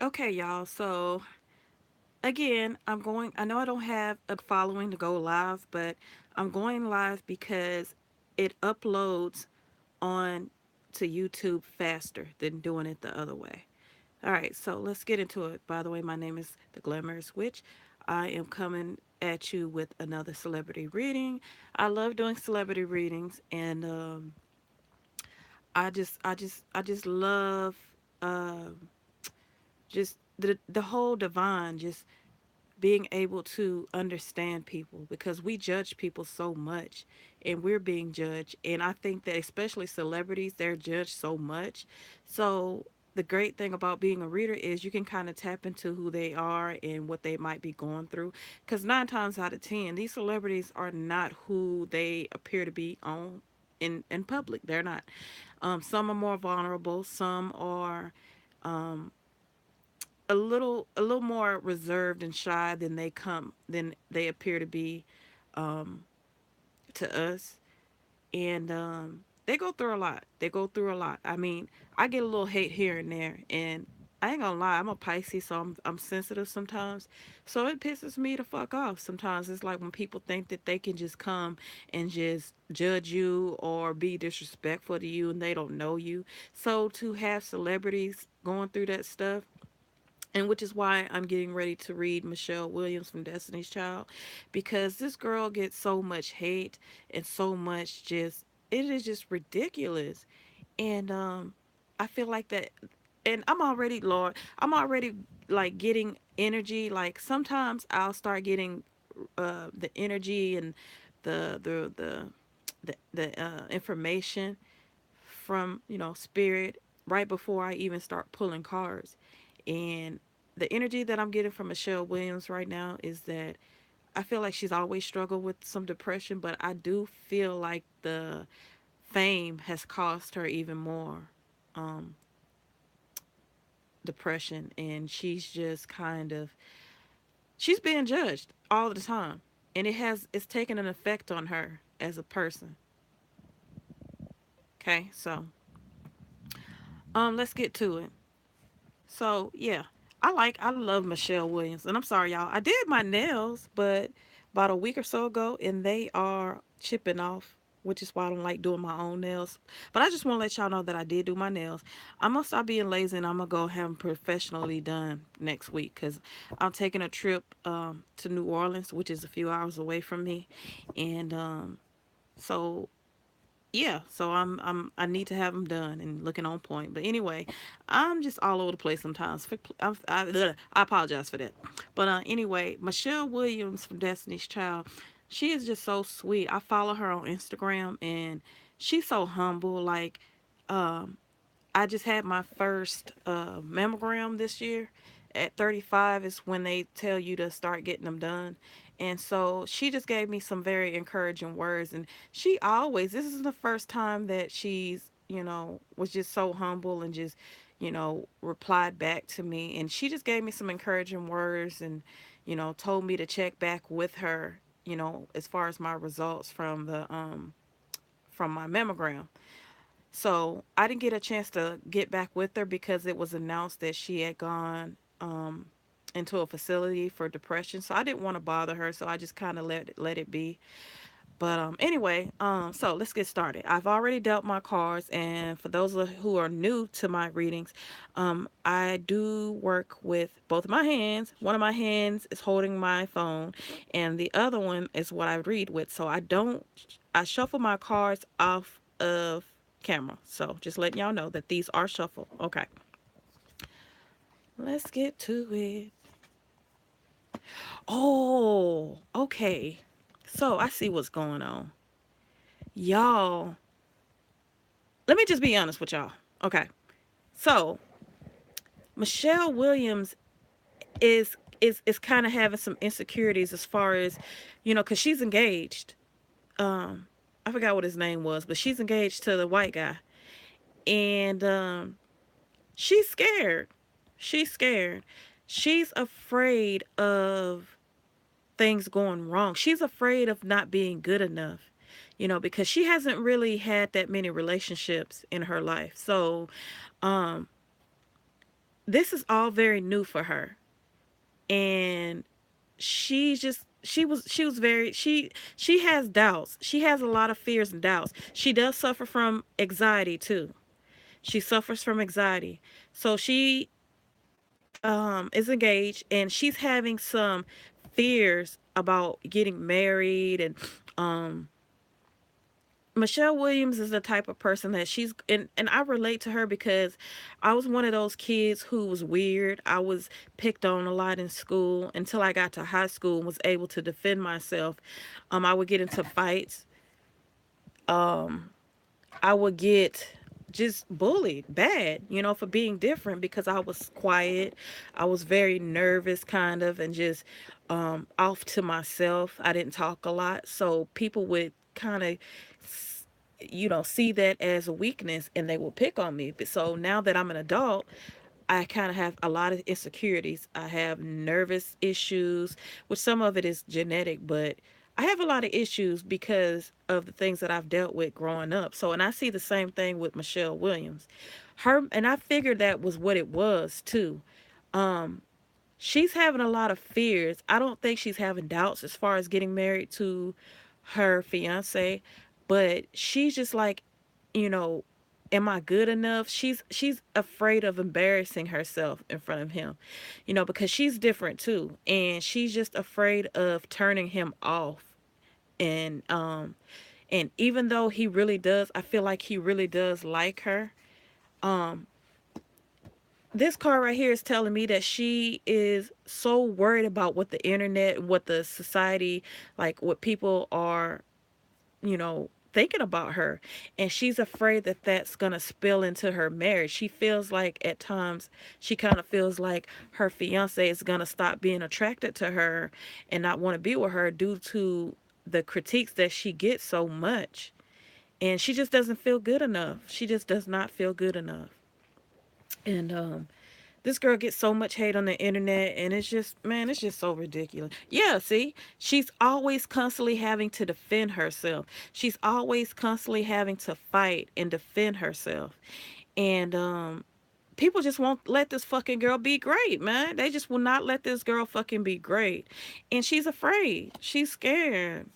Okay, y'all. So, again, I know I don't have a following to go live, but I'm going live because it uploads on to YouTube faster than doing it the other way. All right, so let's get into it. By the way, my name is The Glamorous Witch. I am coming at you with another celebrity reading. I love doing celebrity readings, and I just love um, just the whole divine, just being able to understand people because we judge people so much and we're being judged. And I think that especially celebrities, they're judged so much. So the great thing about being a reader is you can kind of tap into who they are and what they might be going through, because 9 times out of 10 these celebrities are not who they appear to be on in public. They're not. Some are more vulnerable, some are um, a little more reserved and shy than they appear to be um, to us, and they go through a lot. They go through a lot. I mean, I get a little hate here and there, and I ain't gonna lie, I'm a Pisces, so I'm sensitive sometimes. So it pisses me the fuck off sometimes. It's like when people think that they can just come and just judge you or be disrespectful to you and they don't know you. So to have celebrities going through that stuff, and which is why I'm getting ready to read Michelle Williams from Destiny's Child, because this girl gets so much hate and so much just, it is just ridiculous. And I feel like that, and I'm already, Lord, I'm already like getting energy. Like sometimes I'll start getting the energy and the information from, spirit, right before I even start pulling cards. And the energy that I'm getting from Michelle Williams right now is that I feel like she's always struggled with some depression, but I do feel like the fame has caused her even more um, depression, and she's just kind of, she's being judged all the time, and it's taken an effect on her as a person. Okay, so let's get to it. So yeah, I love Michelle Williams, and I'm sorry y'all. I did my nails, but about a week or so ago, and they are chipping off, which is why I don't like doing my own nails. But I just want to let y'all know that I did do my nails. I'm gonna stop being lazy, and I'm gonna go have them professionally done next week because I'm taking a trip to New Orleans, which is a few hours away from me, and so yeah, so I need to have them done and looking on point. But anyway, I'm just all over the place sometimes. I apologize for that. But anyway, Michelle Williams from Destiny's Child, she is just so sweet. I follow her on Instagram, and she's so humble. Like, um, I just had my first mammogram this year. At 35 is when they tell you to start getting them done. And so she just gave me some very encouraging words. And she always, this is the first time that she's, was just so humble and just, replied back to me. And she just gave me some encouraging words and, told me to check back with her, as far as my results from my mammogram. So I didn't get a chance to get back with her because it was announced that she had gone into a facility for depression. So I didn't want to bother her, so I just kind of let it be. But anyway, so let's get started. I've already dealt my cards, and for those who are new to my readings, I do work with both of my hands. One of my hands is holding my phone, and the other one is what I read with. So I shuffle my cards off of camera. So just letting y'all know that these are shuffled. Okay, let's get to it. Oh, okay. So I see what's going on. Y'all, let me just be honest with y'all. Okay. So Michelle Williams is kind of having some insecurities as far as, because she's engaged. Um, I forgot what his name was, but she's engaged to the white guy, and she's scared. She's scared. She's afraid of things going wrong. She's afraid of not being good enough, because she hasn't really had that many relationships in her life. So, um, this is all very new for her. And she was very she has doubts. She has a lot of fears and doubts. She does suffer from anxiety too. She suffers from anxiety. So she is engaged, and she's having some fears about getting married. And um Michelle Williams is the type of person that and I relate to her because I was one of those kids who was weird. I was picked on a lot in school until I got to high school and was able to defend myself. I would get into fights. Um, I would get just bullied bad, for being different because I was quiet. I was very nervous, kind of, and just off to myself. I didn't talk a lot. So people would kind of, see that as a weakness and they will pick on me. But so now that I'm an adult, I kind of have a lot of insecurities. I have nervous issues, which some of it is genetic, but I have a lot of issues because of the things that I've dealt with growing up. So, and I see the same thing with Michelle Williams. And I figured that was what it was too. Um, she's having a lot of fears. I don't think she's having doubts as far as getting married to her fiance, but she's just like, you know, am I good enough? She's afraid of embarrassing herself in front of him. Because she's different too, and she's just afraid of turning him off. And even though he really does, I feel like he really does like her. Um this card right here is telling me that she is so worried about what the internet and what the society, like what people are, thinking about her. And she's afraid that that's going to spill into her marriage. She feels like at times, she kind of feels like her fiance is going to stop being attracted to her and not want to be with her due to the critiques that she gets so much. And she just doesn't feel good enough. She just does not feel good enough. And this girl gets so much hate on the internet, and it's just, man, it's just so ridiculous. Yeah, see, she's always constantly having to defend herself. She's always constantly having to fight and defend herself. And people just won't let this fucking girl be great, man. They just will not let this girl fucking be great. And she's afraid. She's scared.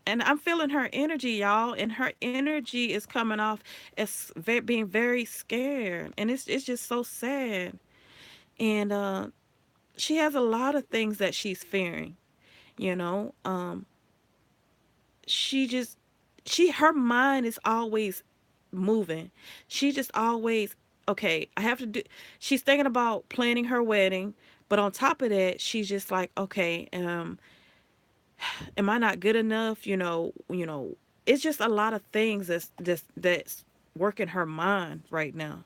And I'm feeling her energy, y'all, and her energy is coming off as being very scared, and it's just so sad. And she has a lot of things that she's fearing, you know. She just her mind is always moving. She just always, okay, I have to do, she's thinking about planning her wedding, but on top of that, she's just like, okay, am I not good enough? It's just a lot of things that's working her mind right now.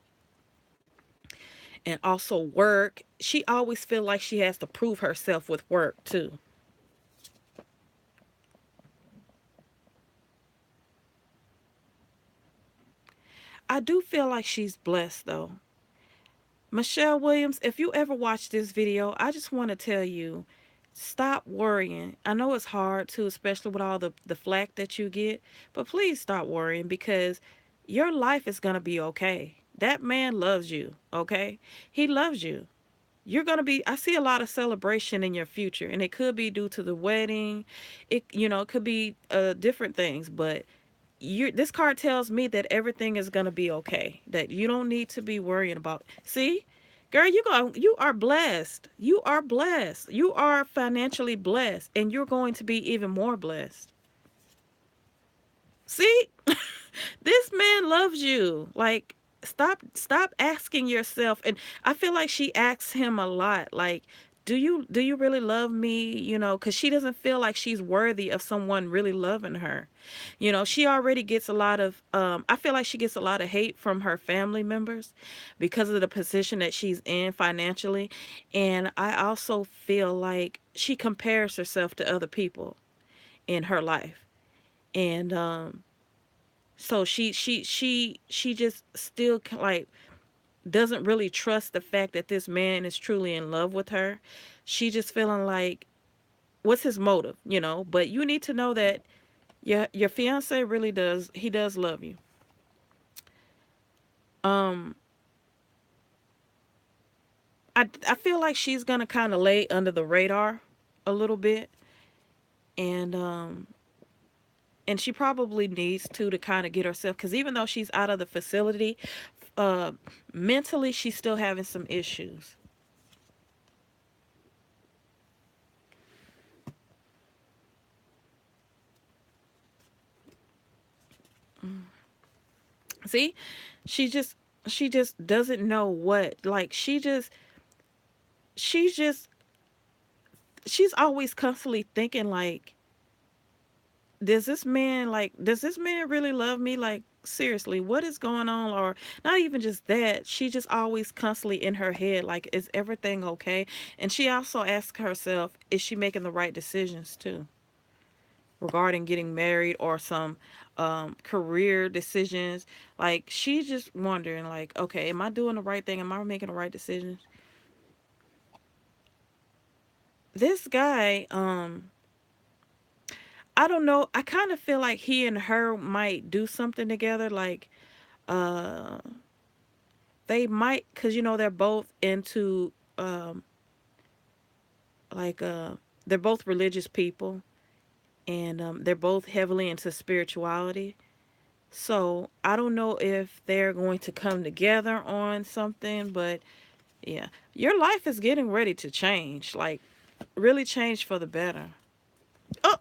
And also work. She always feel like she has to prove herself with work too. I do feel like she's blessed though. Michelle Williams, if you ever watch this video, I just want to tell you, stop worrying. I know it's hard too, especially with all the flack that you get, but please stop worrying because your life is going to be okay. That man loves you, okay? He loves you. You're going to be, I see a lot of celebration in your future, and it could be due to the wedding. It could be different things, but this card tells me that everything is going to be okay, that you don't need to be worrying about. See, girl, you are blessed. You are blessed. You are financially blessed, and you're going to be even more blessed. See, this man loves you. Like, stop asking yourself. And I feel like she asks him a lot, like, do you really love me? Because she doesn't feel like she's worthy of someone really loving her. She already gets a lot of I feel like she gets a lot of hate from her family members because of the position that she's in financially. And I also feel like she compares herself to other people in her life. And so she just still like doesn't really trust the fact that this man is truly in love with her. She just feeling like, what's his motive? But you need to know that your fiance really does, he does love you. Um I feel like she's gonna kind of lay under the radar a little bit, and she probably needs to kind of get herself, because even though she's out of the facility, uh mentally she's still having some issues. See, she just she just doesn't know what, like she's just she's always constantly thinking like, does this man really love me? Like, seriously, what is going on? Or not even just that, she just always constantly in her head like, is everything okay? And she also asks herself, is she making the right decisions too, regarding getting married or some career decisions. Like, she's just wondering like, okay, am I doing the right thing? Am I making the right decisions? This guy, I don't know, I kind of feel like he and her might do something together. Like, uh they might, because they're both into like they're both religious people, and they're both heavily into spirituality. So I don't know if they're going to come together on something, but yeah, your life is getting ready to change, like really change for the better. Oh,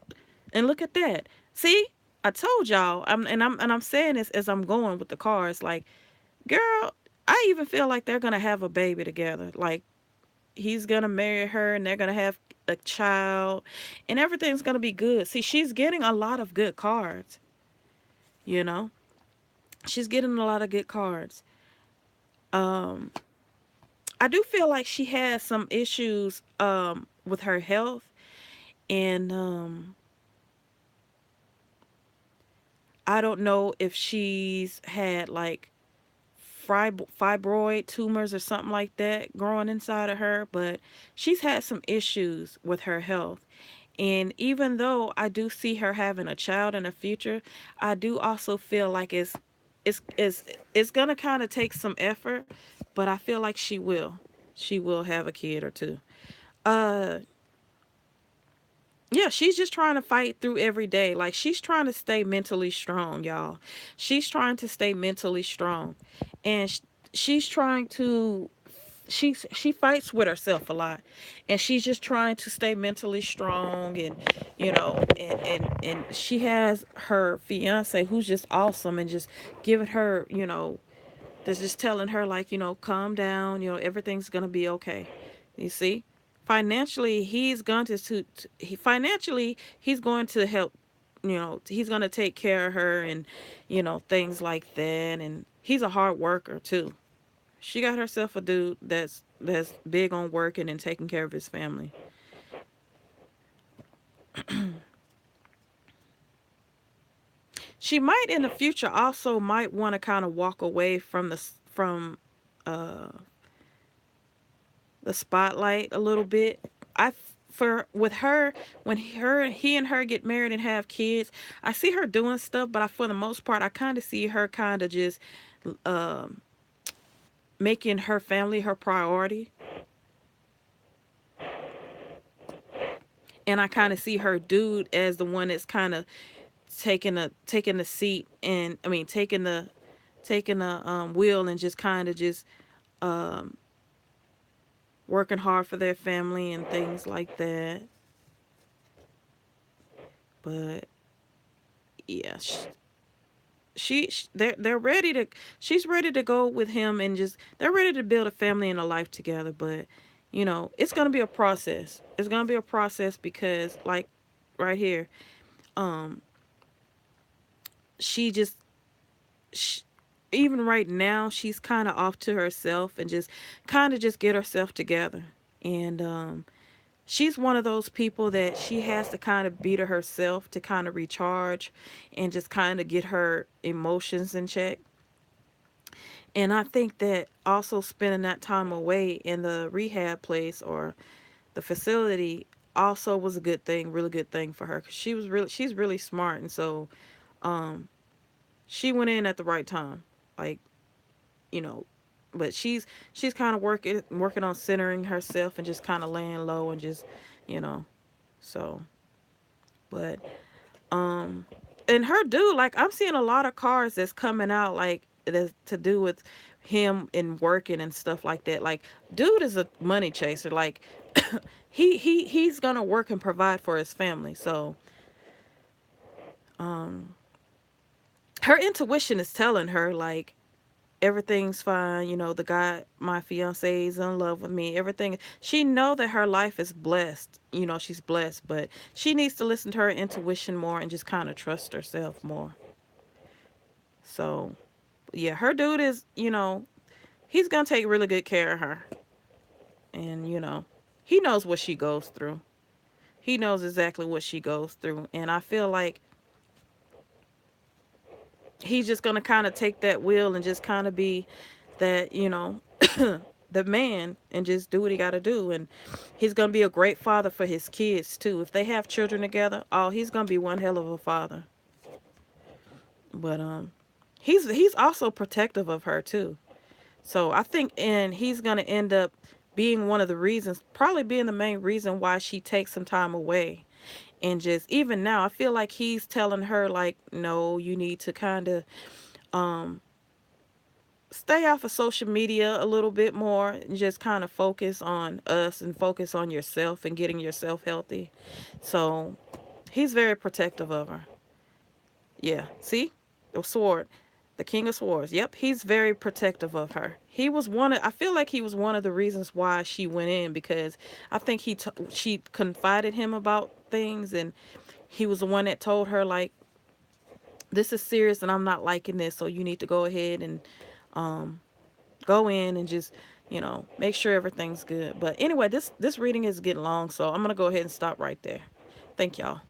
and look at that. See, I told y'all. I'm saying this as I'm going with the cars. Like, girl, I even feel like they're gonna have a baby together. Like, he's gonna marry her, and they're gonna have a child, and everything's gonna be good. See, she's getting a lot of good cards. You know, she's getting a lot of good cards. Um, I do feel like she has some issues with her health, and I don't know if she's had like fibroid tumors or something like that growing inside of her, but she's had some issues with her health. And even though I do see her having a child in the future, I do also feel like it's it's gonna kind of take some effort, but I feel like she will have a kid or two. Uh, yeah, she's just trying to fight through every day. Like, she's trying to stay mentally strong, y'all. She's trying to stay mentally strong, and she's trying to she fights with herself a lot, and she's just trying to stay mentally strong. And and she has her fiance who's just awesome, and just giving her, that's just telling her like, calm down, everything's gonna be okay. You see, financially he's going financially he's going to help, he's going to take care of her, and things like that. And he's a hard worker too. She got herself a dude that's big on working and taking care of his family. She might in the future also might want to kind of walk away from uh the spotlight a little bit. I for with her, when he and her get married and have kids, I see her doing stuff, but for the most part I kind of see her kind of just um making her family her priority. And I kind of see her dude as the one that's kind of taking the seat, and I mean taking the wheel, and just kind of just um working hard for their family and things like that. But yeah, they're ready to she's ready to go with him, and just they're ready to build a family and a life together. But it's gonna be a process. It's gonna be a process, because like right here, um she just sh even right now she's kind of off to herself, and just kind of just get herself together. And she's one of those people that she has to kind of be to herself to kind of recharge, and just kind of get her emotions in check. And I think that also spending that time away in the rehab place or the facility also was a good thing, really good thing for her, because she's really smart. And so um she went in at the right time. Like, you know, but she's kind of working on centering herself and just kind of laying low and just, you know. So, but um, and her dude, like I'm seeing a lot of cars that's coming out like that's to do with him and working and stuff like that. Like, dude is a money chaser. Like, he's gonna work and provide for his family. So, um, her intuition is telling her like everything's fine. You know, the guy, my fiance, is in love with me. Everything. She know that her life is blessed. You know, she's blessed, but she needs to listen to her intuition more and just kind of trust herself more. So, yeah, her dude is, he's gonna take really good care of her, and he knows what she goes through. He knows exactly what she goes through, and I feel like he's just gonna kind of take that wheel and just kind of be that, the man and just do what he got to do. And he's gonna be a great father for his kids too. If they have children together, oh, he's gonna be one hell of a father. But he's also protective of her too. So I think, and he's gonna end up being one of the reasons, probably being the main reason why she takes some time away. And just even now, I feel like he's telling her like, no, you need to kind of um stay off of social media a little bit more and just kind of focus on us and focus on yourself and getting yourself healthy. So he's very protective of her. Yeah, see? The sword. The king of swords. Yep, he's very protective of her. He was I feel like he was one of the reasons why she went in, because I think she confided him about things, and he was the one that told her like, this is serious and I'm not liking this, so you need to go ahead and um go in and just, make sure everything's good. But anyway, this reading is getting long, so I'm going to go ahead and stop right there. Thank y'all.